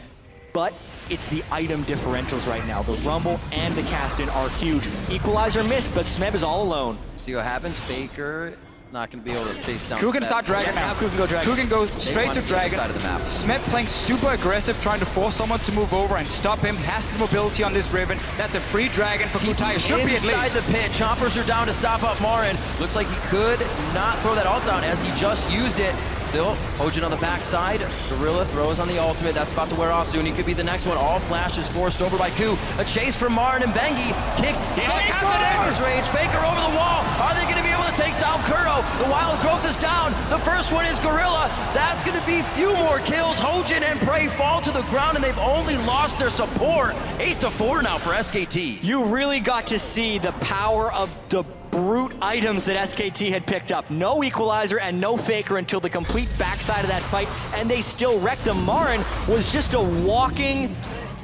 Speaker 1: but it's the item differentials right now. The Rumble and the Caston are huge. Equalizer missed, but Smeb is all alone.
Speaker 2: See what happens. Faker not going to be able to chase down.
Speaker 3: KOO can start Dragon now.
Speaker 1: KOO can go Dragon.
Speaker 3: KOO can go straight to Dragon.
Speaker 2: Side of the map.
Speaker 3: Smeb playing super aggressive, trying to force someone to move over and stop him. Has the mobility on this Riven. That's a free Dragon for KOO Tigers. Should be at least.
Speaker 2: Inside the pit. Chompers are down to stop up Marin. Looks like he could not throw that ult down as he just used it. Still, Hojin on the backside. Gorilla throws on the ultimate. That's about to wear off soon. He could be the next one. All flashes forced over by KOO. A chase from Marin and Bengi. Kicked. Faker's range. Faker over the wall. Are they going to be able to take down Kuro? The wild growth is down. The first one is Gorilla. That's going to be few more kills. Hojin and Prey fall to the ground, and they've only lost their support. 8-4 now for SKT.
Speaker 1: You really got to see the power of the brute items that SKT had picked up. No Equalizer and no Faker until the complete backside of that fight, and they still wrecked them. Marin was just a walking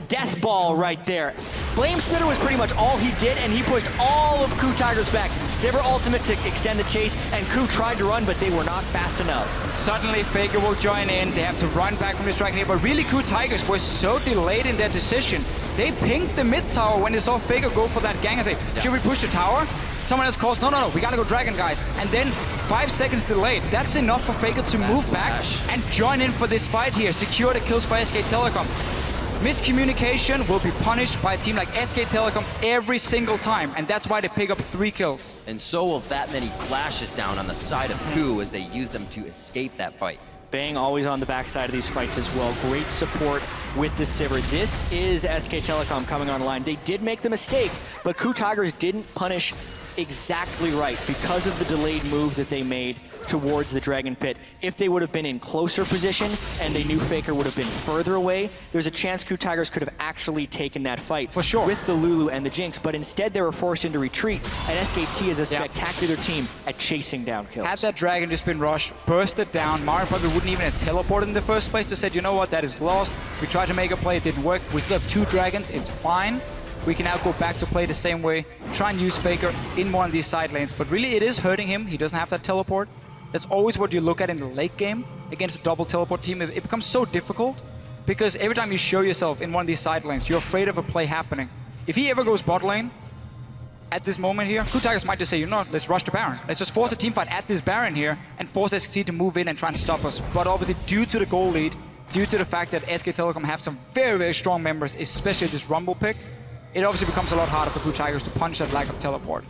Speaker 1: death ball right there. Flame Spitter was pretty much all he did, and he pushed all of KOO Tigers back. Sivir ultimate to extend the chase, and KOO tried to run, but they were not fast enough.
Speaker 3: Suddenly, Faker will join in. They have to run back from this Dragon here, but really KOO Tigers were so delayed in their decision. They pinged the mid tower when they saw Faker go for that gang and say, should we push the tower? Someone else calls, no, we gotta go Dragon, guys. And then 5 seconds delayed. That's enough for Faker to move back and join in for this fight here. Secure the kills for SK Telecom. Miscommunication will be punished by a team like SK Telecom every single time, and that's why they pick up 3 kills.
Speaker 2: And so will that many flashes down on the side of KOO as they use them to escape that fight.
Speaker 1: Bang always on the backside of these fights as well. Great support with the Sivir. This is SK Telecom coming online. They did make the mistake, but KOO Tigers didn't punish exactly right because of the delayed move that they made towards the Dragon Pit. If they would have been in closer position and they knew Faker would have been further away, there's a chance KOO Tigers could have actually taken that fight
Speaker 3: for sure
Speaker 1: with the Lulu and the Jinx, but instead they were forced into retreat, and SKT is a spectacular team at chasing down kills.
Speaker 3: Had that Dragon just been rushed, bursted down, Marin probably wouldn't even have teleported in the first place. Just said, you know what, that is lost. We tried to make a play, it didn't work. We still have 2 Dragons, it's fine. We can now go back to play the same way, try and use Faker in one of these side lanes, but really it is hurting him. He doesn't have that teleport. That's always what you look at in the late game against a double teleport team. It becomes so difficult because every time you show yourself in one of these side lanes, you're afraid of a play happening. If he ever goes bot lane, at this moment here, KOO Tigers might just say, you know, let's rush the Baron. Let's just force a team fight at this Baron here and force SKT to move in and try and stop us. But obviously, due to the goal lead, due to the fact that SK Telecom have some very, very strong members, especially this Rumble pick, it obviously becomes a lot harder for KOO Tigers to punch that lack of teleport.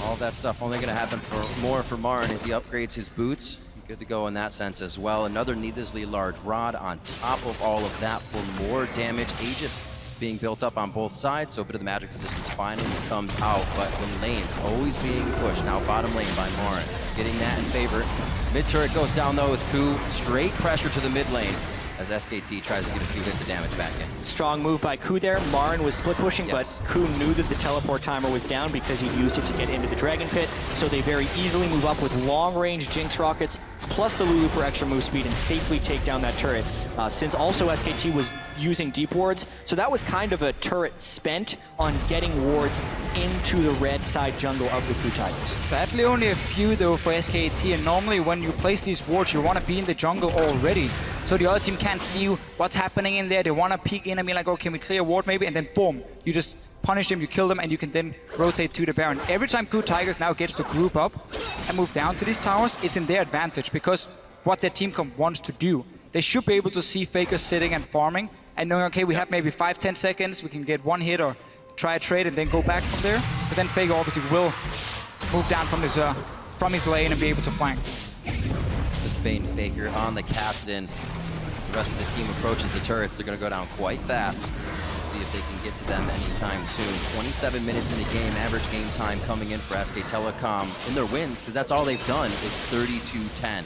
Speaker 2: All that stuff only going to happen for Marin as he upgrades his boots. Good to go in that sense as well. Another needlessly large rod on top of all of that for more damage. Aegis being built up on both sides, so a bit of the magic resistance finally comes out, but the lane's always being pushed. Now bottom lane by Marin, getting that in favor. Mid turret goes down though with KOO. Straight pressure to the mid lane as SKT tries to get a few hits of damage back in.
Speaker 1: Strong move by KOO there. Marin was split pushing, but KOO knew that the teleport timer was down because he used it to get into the Dragon Pit, so they very easily move up with long-range Jinx rockets, plus the Lulu for extra move speed, and safely take down that turret. Since also SKT was using deep wards, so that was kind of a turret spent on getting wards into the red side jungle of the KOO Tigers.
Speaker 3: Sadly, only a few though for SKT, and normally when you place these wards, you want to be in the jungle already. So the other team can't see what's happening in there. They want to peek in and be like, oh, can we clear a ward maybe? And then boom, you just punish them, you kill them, and you can then rotate to the Baron. Every time KOO Tigers now gets to group up and move down to these towers, it's in their advantage because what their team wants to do. They should be able to see Faker sitting and farming and knowing, okay, we have maybe 5-10 seconds, we can get one hit or try a trade and then go back from there. But then Faker obviously will move down from his lane and be able to flank.
Speaker 2: The Bane Faker on the Caston. The rest of this team approaches the turrets. They're going to go down quite fast. We'll see if they can get to them anytime soon. 27 minutes in the game, average game time coming in for SK Telecom in their wins, because that's all they've done is 32-10.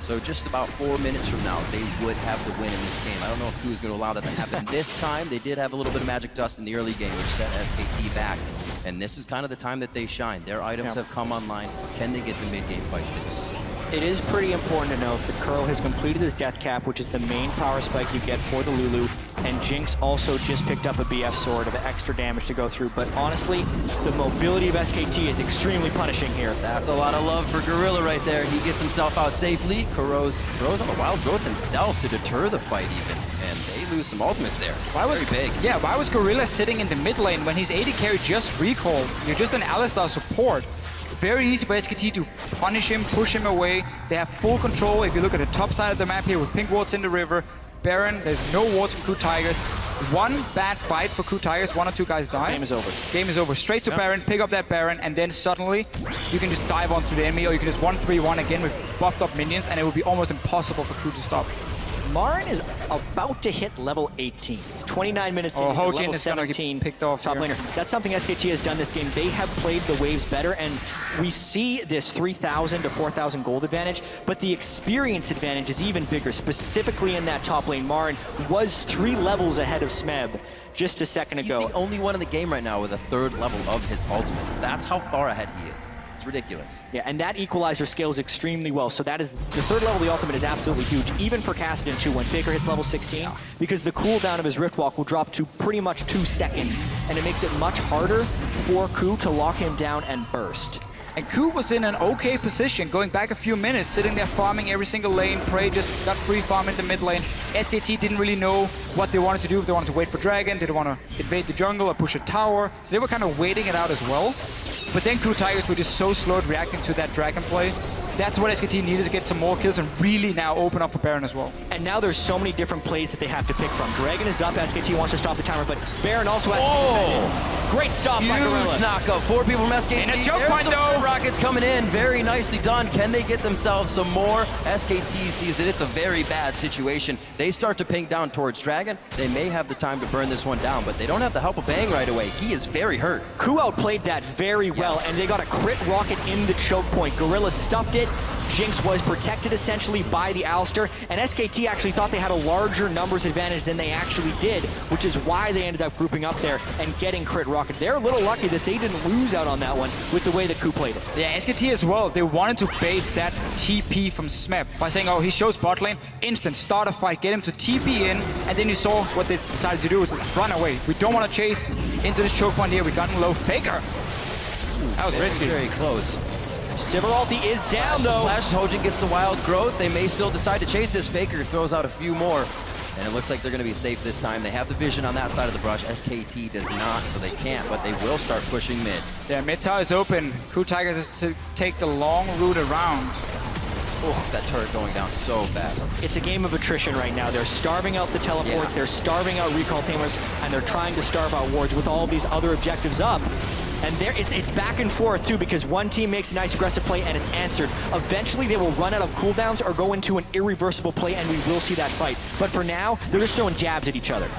Speaker 2: So just about 4 minutes from now, they would have the win in this game. I don't know if KOO is going to allow that to happen this time. They did have a little bit of magic dust in the early game, which set SKT back. And this is kind of the time that they shine. Their items have come online. Can they get the mid-game fights they need?
Speaker 1: It is pretty important to note that KOO has completed his death cap, which is the main power spike you get for the Lulu, and Jinx also just picked up a BF sword of extra damage to go through. But honestly, the mobility of SKT is extremely punishing here.
Speaker 2: That's a lot of love for Gorilla right there. He gets himself out safely. KOO's on a wild growth himself to deter the fight even, and they lose some ultimates there. Very big.
Speaker 3: Yeah, why was Gorilla sitting in the mid lane when his AD carry just recalled? You're just an Alistar support. Very easy for SKT to punish him, push him away. They have full control. If you look at the top side of the map here with pink wards in the river, Baron, there's no wards from KOO Tigers. One bad fight for KOO Tigers, 1 or 2 guys die.
Speaker 1: Game is over.
Speaker 3: Game is over. Straight to Baron, pick up that Baron, and then suddenly you can just dive onto the enemy, or you can just 1-3-1 again with buffed up minions, and it will be almost impossible for KOO to stop.
Speaker 1: Marin is about to hit level 18. It's 29 minutes in, he's at level 17,
Speaker 3: picked off
Speaker 1: top laner. That's something SKT has done this game. They have played the waves better, and we see this 3,000 to 4,000 gold advantage, but the experience advantage is even bigger, specifically in that top lane. Marin was 3 levels ahead of Smeb just a second ago.
Speaker 2: He's the only one in the game right now with a 3rd level of his ultimate. That's how far ahead he is. It's ridiculous.
Speaker 1: Yeah, and that equalizer scales extremely well. So that is, the 3rd level of the ultimate is absolutely huge, even for Kassadin too, when Faker hits level 16, because the cooldown of his Rift Walk will drop to pretty much 2 seconds, and it makes it much harder for KOO to lock him down and burst.
Speaker 3: And KOO was in an okay position, going back a few minutes, sitting there farming every single lane. Prey just got free farm in the mid lane. SKT didn't really know what they wanted to do. If they wanted to wait for Dragon, did they want to invade the jungle or push a tower? So they were kind of waiting it out as well. But then KOO Tigers were just so slow at reacting to that Dragon play. That's what SKT needed to get some more kills and really now open up for Baron as well.
Speaker 1: And now there's so many different plays that they have to pick from. Dragon is up, SKT wants to stop the timer, but Baron also has to defend it. Great stop by Gorilla.
Speaker 2: Huge knockup. 4 people from SKT.
Speaker 3: And a choke
Speaker 2: There's
Speaker 3: point,
Speaker 2: some
Speaker 3: though.
Speaker 2: rockets coming in. Very nicely done. Can they get themselves some more? SKT sees that it's a very bad situation. They start to ping down towards Dragon. They may have the time to burn this one down, but they don't have the help of Bang right away. He is very hurt.
Speaker 1: KOO outplayed that very well, and they got a crit rocket in the choke point. Gorilla stuffed it. Jinx was protected essentially by the Alistar, and SKT actually thought they had a larger numbers advantage than they actually did, which is why they ended up grouping up there and getting crit rocket. They're a little lucky that they didn't lose out on that one with the way that KOO played it.
Speaker 3: Yeah, SKT as well, they wanted to bait that TP from Smeb by saying, oh, he shows bot lane, instant, start a fight, get him to TP in, and then you saw what they decided to do was run away. We don't want to chase into this choke point here. We got in low. Faker. That was risky.
Speaker 2: Very close.
Speaker 1: Sivir ulti is down though.
Speaker 2: Flash, Hojin gets the wild growth. They may still decide to chase this. Faker throws out a few more. And it looks like they're going to be safe this time. They have the vision on that side of the brush. SKT does not, so they can't, but they will start pushing mid.
Speaker 3: Yeah, mid tower is open. KOO Tigers is to take the long route around.
Speaker 2: Oh, that turret going down so fast.
Speaker 1: It's a game of attrition right now. They're starving out the teleports, they're starving out recall tamers, and they're trying to starve out wards with all these other objectives up. And there, it's back and forth too, because one team makes a nice aggressive play and it's answered. Eventually they will run out of cooldowns or go into an irreversible play, and we will see that fight. But for now, they're just throwing jabs at each other.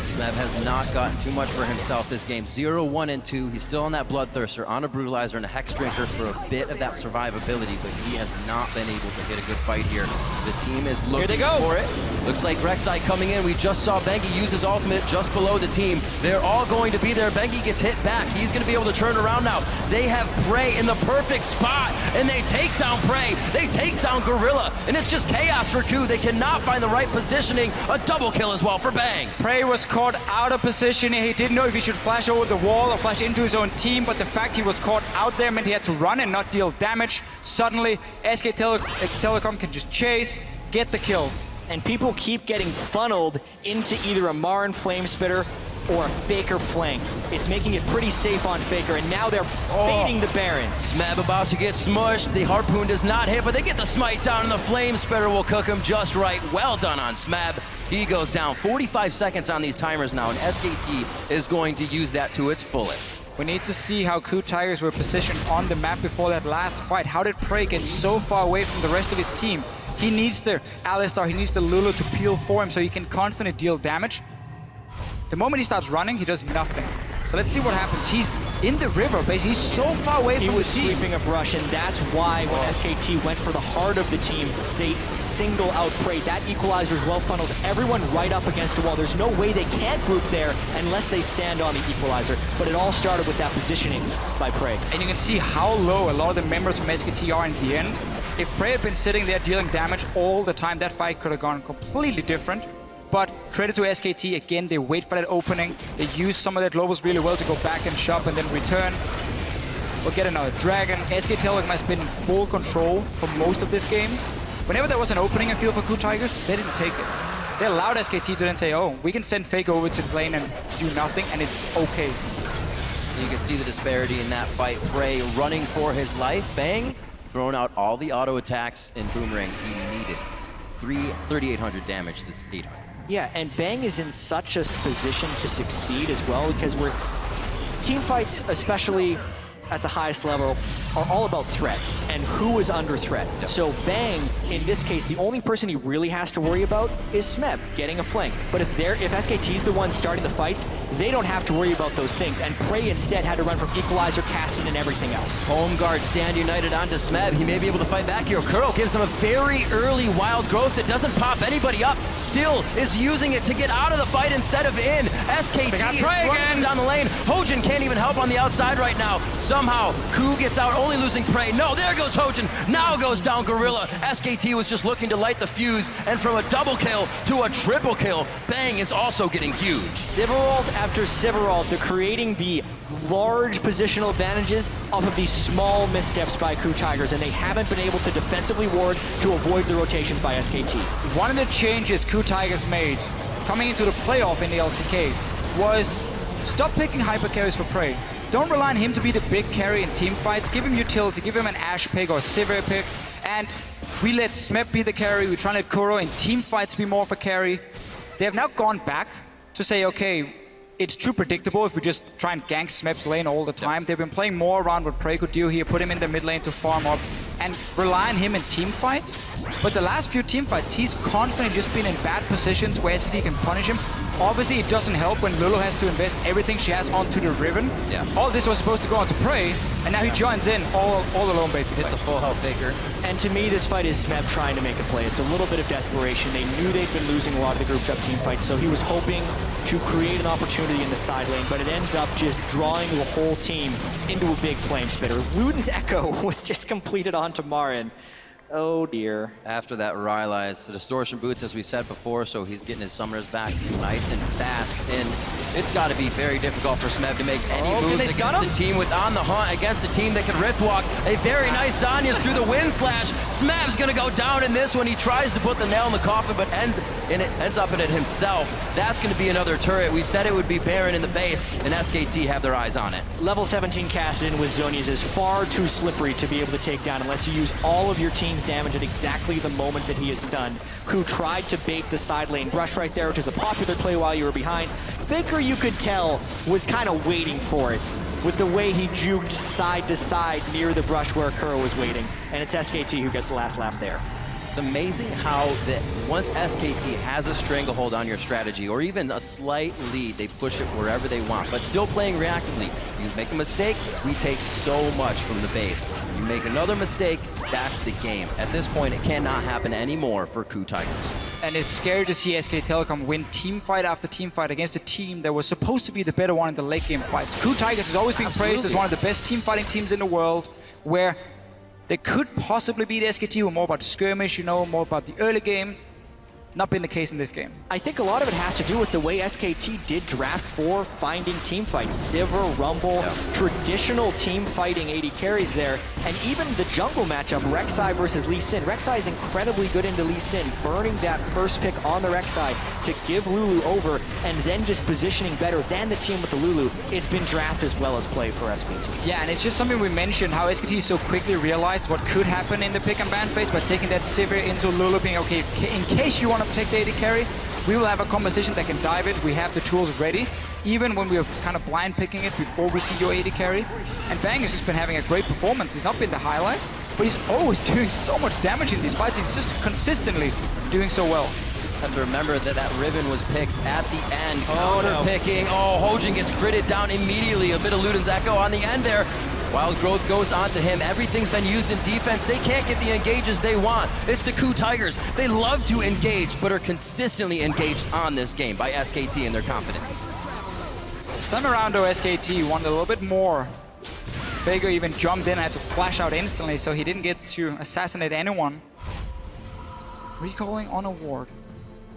Speaker 2: Smeb has not gotten too much for himself this game. 0, 1, and 2. He's still on that Bloodthirster, on a Brutalizer, and a Hex Drinker for a bit of that survivability, but he has not been able to hit a good fight here. The team is looking for it. Looks like Rek'Sai coming in. We just saw Bengi use his ultimate just below the team. They're all going to be there. Bengi gets hit back. He's going to be able to turn around now. They have Prey in the perfect spot, and they take down Prey. They take down Gorilla, and it's just chaos for KOO. They cannot find the right positioning. A double kill as well for Bang.
Speaker 3: Prey was caught out of position. He didn't know if he should flash over the wall or flash into his own team, but the fact he was caught out there meant he had to run and not deal damage. Suddenly, Telecom can just chase, get the kills.
Speaker 1: And people keep getting funneled into either a Marin Flamespitter or a Faker flank. It's making it pretty safe on Faker, and now they're baiting the Baron.
Speaker 2: Smeb about to get smushed. The Harpoon does not hit, but they get the smite down, and the Flame Spitter will cook him just right. Well done on Smeb. He goes down. 45 seconds on these timers now, and SKT is going to use that to its fullest.
Speaker 3: We need to see how KOO Tigers were positioned on the map before that last fight. How did Prey get so far away from the rest of his team? He needs the Alistar, he needs the Lulu to peel for him so he can constantly deal damage. The moment he starts running, he does nothing. So let's see what happens. He's in the river, basically. He's so far away from the team.
Speaker 1: He was sweeping a brush, and that's why when SKT went for the heart of the team, they single out Prey. That equalizer as well funnels everyone right up against the wall. There's no way they can't group there unless they stand on the equalizer. But it all started with that positioning by Prey.
Speaker 3: And you can see how low a lot of the members from SKT are in the end. If Prey had been sitting there dealing damage all the time, that fight could have gone completely different. But credit to SKT, again, they wait for that opening. They use some of their globals really well to go back and shop and then return. We'll get another dragon. SK Telecom has been in full control for most of this game. Whenever there was an opening in field for KOO Tigers, they didn't take it. They allowed SKT to then say, oh, we can send Fake over to this lane and do nothing, and it's okay.
Speaker 2: You can see the disparity in that fight. Prey running for his life. Bang, throwing out all the auto attacks and boomerangs he needed. 3,800 damage to 800.
Speaker 1: Yeah, and Bang is in such a position to succeed as well, because we're team fights, especially at the highest level, are all about threat and who is under threat.
Speaker 2: Yep.
Speaker 1: So Bang, in this case, the only person he really has to worry about is Smeb getting a flank. But if SKT's the one starting the fights, they don't have to worry about those things. And Prey instead had to run from Equalizer, Casting, and everything else.
Speaker 2: Home guard stand united onto Smeb. He may be able to fight back here. Kuro gives him a very early wild growth that doesn't pop anybody up. Still is using it to get out of the fight instead of in. SKT is running down the lane. Hojin can't even help on the outside right now. Somehow, KOO gets out, only losing Prey. No, there goes Hojin. Now goes down Gorilla. SKT was just looking to light the fuse, and from a double kill to a triple kill, Bang is also getting huge.
Speaker 1: Sivarald after Sivarald, they're creating the large positional advantages off of these small missteps by KOO Tigers, and they haven't been able to defensively ward to avoid the rotations by SKT.
Speaker 3: One of the changes KOO Tigers made coming into the playoff in the LCK was stop picking hyper carries for Prey. Don't rely on him to be the big carry in team fights. Give him utility, give him an Ashe pick or a Sivir pick, and we let Smeb be the carry. We try to let Kuro in team fights be more of a carry. They have now gone back to say, okay, it's too predictable if we just try and gank Smeb's lane all the time. Yep. They've been playing more around what Prey could do here, put him in the mid lane to farm up, and rely on him in team fights. But the last few team fights, he's constantly just been in bad positions where SKT can punish him. Obviously, it doesn't help when Lulu has to invest everything she has onto the Riven. Yeah. All this was supposed to go onto Prey, and now he joins in all alone, basically.
Speaker 2: It's a full health faker.
Speaker 1: And to me, this fight is Smeb trying to make a play. It's a little bit of desperation. They knew they'd been losing a lot of the grouped up team fights, so he was hoping to create an opportunity in the side lane, but it ends up just drawing the whole team into a big flame spitter. Luden's Echo was just completed onto Marin. Oh dear.
Speaker 2: After that Rylai's the distortion boots, as we said before, so he's getting his summoners back nice and fast. And it's got to be very difficult for Smeb to make any moves against the team with On the Hunt, against the team that can Rift Walk. A very nice Zanya's through the wind slash. Smeb's going to go down in this one. He tries to put the nail in the coffin, but ends up in it himself. That's going to be another turret. We said it would be Baron in the base, and SKT have their eyes on it.
Speaker 1: Level 17 Kassadin with Zhonya's is far too slippery to be able to take down unless you use all of your team's damage at exactly the moment that he is stunned. KOO tried to bait the side lane brush right there, which is a popular play while you were behind. Faker, you could tell, was kind of waiting for it with the way he juked side to side near the brush where Kuro was waiting. And it's SKT who gets the last laugh there.
Speaker 2: It's amazing how that once SKT has a stranglehold on your strategy or even a slight lead, they push it wherever they want, but still playing reactively. You make a mistake, we take so much from the base. You make another mistake, that's the game. At this point, it cannot happen anymore for KOO Tigers.
Speaker 3: And it's scary to see SK Telecom win team fight after team fight against a team that was supposed to be the better one in the late game fights. KOO Tigers has always been praised as one of the best team fighting teams in the world, where they could possibly beat SKT, who are more about skirmish, you know, more about the early game. Not been the case in this game.
Speaker 1: I think a lot of it has to do with the way SKT did draft for finding team fights. Sivir, Rumble, traditional team fighting AD carries there. And even the jungle matchup, Rek'Sai versus Lee Sin. Rek'Sai is incredibly good into Lee Sin, burning that first pick on the Rek'Sai to give Lulu over, and then just positioning better than the team with the Lulu. It's been draft as well as play for SKT.
Speaker 3: Yeah, and it's just something we mentioned, how SKT so quickly realized what could happen in the pick and ban phase by taking that Sivir into Lulu, being, okay, in case you want to take the AD carry, we will have a composition that can dive it. We have the tools ready, even when we are kind of blind picking it before we see your AD carry. And Bang has just been having a great performance. He's not been the highlight, but he's always doing so much damage in these fights. He's just consistently doing so well.
Speaker 2: Have to remember that that Riven was picked at the end. Counter picking. Oh, Hojin gets critted down immediately. A bit of Luden's Echo on the end there. Wild Growth goes onto him. Everything's been used in defense. They can't get the engages they want. It's the KOO Tigers. They love to engage, but are consistently engaged on this game by SKT and their confidence.
Speaker 3: This time around, though, SKT wanted a little bit more Faker even jumped in and had to flash out instantly, so he didn't get to assassinate anyone. Recalling on a ward.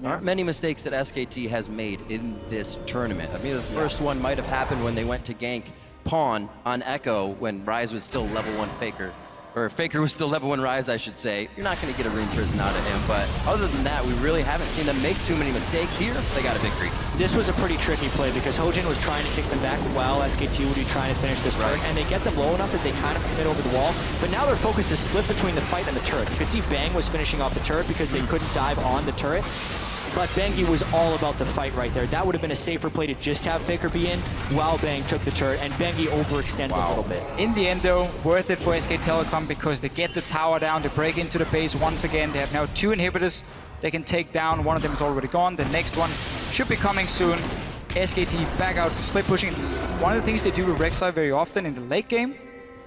Speaker 2: There aren't many mistakes that SKT has made in this tournament. I mean, the first one might have happened when they went to gank Pawn on Echo when Ryze was still level 1 Faker. Or Faker was still level 1 Ryze, I should say. You're not going to get a Rune Prison out of him, but other than that, we really haven't seen them make too many mistakes here. They got a victory.
Speaker 1: This was a pretty tricky play because Hojin was trying to kick them back while SKT would be trying to finish this turret, and they get them low enough that they kind of commit over the wall, but now their focus is split between the fight and the turret. You could see Bang was finishing off the turret because they couldn't dive on the turret, but Bengi was all about the fight right there. That would have been a safer play to just have Faker be in while Bang took the turret, and Bengi overextended a little bit.
Speaker 3: In the end though, worth it for SK Telecom because they get the tower down, they break into the base once again. They have now 2 inhibitors they can take down. One of them is already gone. The next one should be coming soon. SKT back out, split pushing. One of the things they do with Rek'Sai very often in the late game,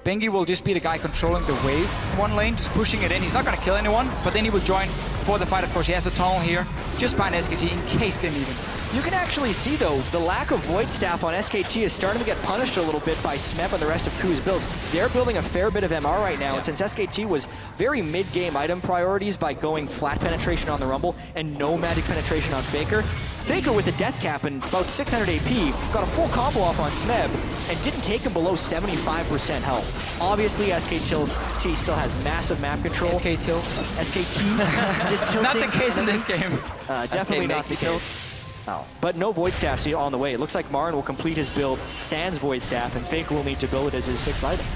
Speaker 3: Bengi will just be the guy controlling the wave in one lane, just pushing it in. He's not going to kill anyone, but then he will join for the fight. Of course, he has a tunnel here, just behind SKT in case they need him.
Speaker 1: You can actually see, though, the lack of Void Staff on SKT is starting to get punished a little bit by Smeb and the rest of KOO's builds. They're building a fair bit of MR right now, and since SKT was very mid-game item priorities by going flat penetration on the Rumble and no magic penetration on Faker, Faker with a death cap and about 600 AP got a full combo off on Smeb and didn't take him below 75% health. Obviously, SKT still has massive map control.
Speaker 3: SK tilt.
Speaker 1: SKT just tilting.
Speaker 3: Not the case in this game.
Speaker 1: Definitely not the case. Oh. But no Void Staff on the way. It looks like Marin will complete his build sans Void Staff, and Faker will need to build it as his 6th item.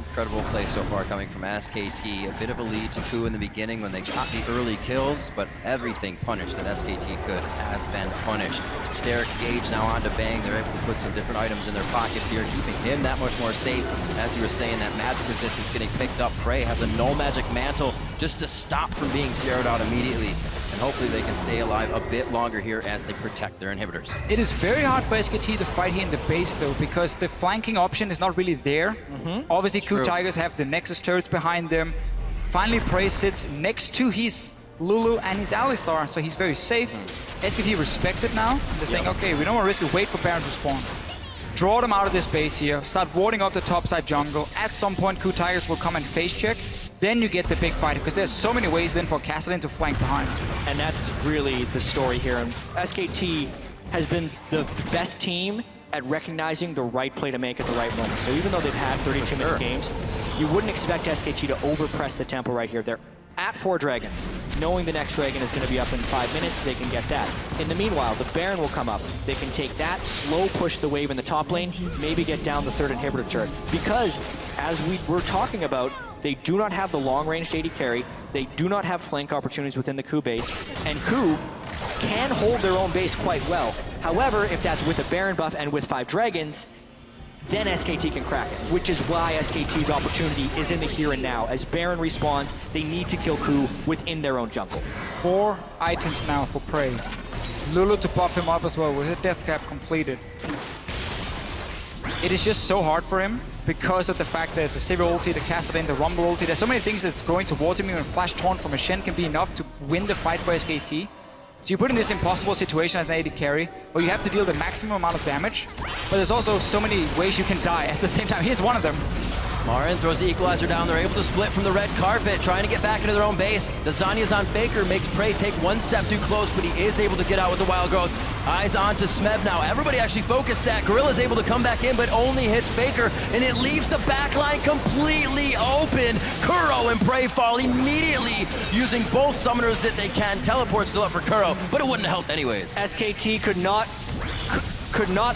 Speaker 2: Incredible play so far coming from SKT. A bit of a lead to KOO in the beginning when they got the early kills, but everything punished that SKT could has been punished. Sterik's Gauge now onto Bang. They're able to put some different items in their pockets here, keeping him that much more safe. As you were saying, that magic resistance getting picked up. Prey has a null magic mantle just to stop from being zeroed out immediately. And hopefully they can stay alive a bit longer here as they protect their inhibitors.
Speaker 3: It is very hard for SKT to fight here in the base though, because the flanking option is not really there. Obviously KOO Tigers have the Nexus turrets behind them. Finally Prey sits next to his Lulu and his Alistar, so he's very safe. SKT respects it now. They're saying, okay, we don't want to risk it, wait for Baron to spawn. Draw them out of this base here, start warding up the topside jungle. At some point KOO Tigers will come and face check. Then you get the big fight, because there's so many ways then for Kassadin to flank behind.
Speaker 1: And that's really the story here. And SKT has been the best team at recognizing the right play to make at the right moment. So even though they've had 32-minute games, you wouldn't expect SKT to overpress the tempo right here. They're at 4 dragons. Knowing the next dragon is going to be up in 5 minutes, they can get that. In the meanwhile, the Baron will come up. They can take that, slow push the wave in the top lane, maybe get down the 3rd inhibitor turret. Because, as we were talking about, they do not have the long-range AD carry, they do not have flank opportunities within the KOO base, and KOO can hold their own base quite well. However, if that's with a Baron buff and with 5 dragons, then SKT can crack it, which is why SKT's opportunity is in the here and now. As Baron respawns, they need to kill KOO within their own jungle.
Speaker 3: 4 items now for Prey. Lulu to buff him up as well with a death cap completed. It is just so hard for him because of the fact there's a Sivir ulti, the Kassadin, the Rumble ulti. There's so many things that's going towards him. Even Flash Taunt from a Shen can be enough to win the fight for SKT. So you put in this impossible situation as an AD carry, where you have to deal the maximum amount of damage, but there's also so many ways you can die at the same time. Here's one of them.
Speaker 2: Marin throws the equalizer down. They're able to split from the red carpet, trying to get back into their own base. The Zanya's on Faker, makes Prey take 1 step too close, but he is able to get out with the Wild Growth. Eyes on to Smeb now. Everybody actually focused that. Gorilla's able to come back in, but only hits Faker, and it leaves the backline completely open. KOO and Prey fall immediately, using both summoners that they can. Teleport still up for KOO, but it wouldn't have helped anyways.
Speaker 1: SKT could not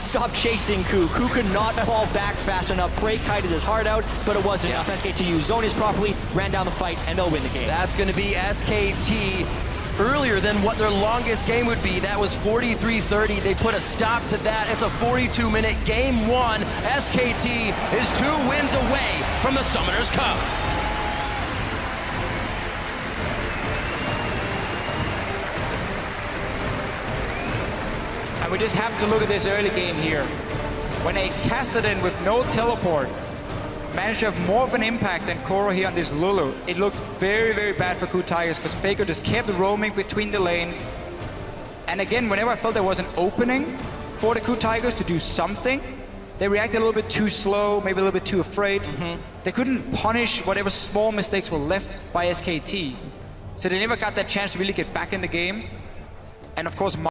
Speaker 1: stop chasing KOO. KOO could not fall back fast enough. Prey kited his heart out, but it wasn't enough. SKT used Zonius properly, ran down the fight, and they'll win the game.
Speaker 2: That's going to be SKT earlier than what their longest game would be. That was 43-30. They put a stop to that. It's a 42-minute game 1. SKT is 2 wins away from the Summoners Cup.
Speaker 3: And we just have to look at this early game here. When a Kassadin with no teleport managed to have more of an impact than KOO here on this Lulu, it looked very, very bad for KOO Tigers because Faker just kept roaming between the lanes. And again, whenever I felt there was an opening for the KOO Tigers to do something, they reacted a little bit too slow, maybe a little bit too afraid. They couldn't punish whatever small mistakes were left by SKT. So they never got that chance to really get back in the game. And of course,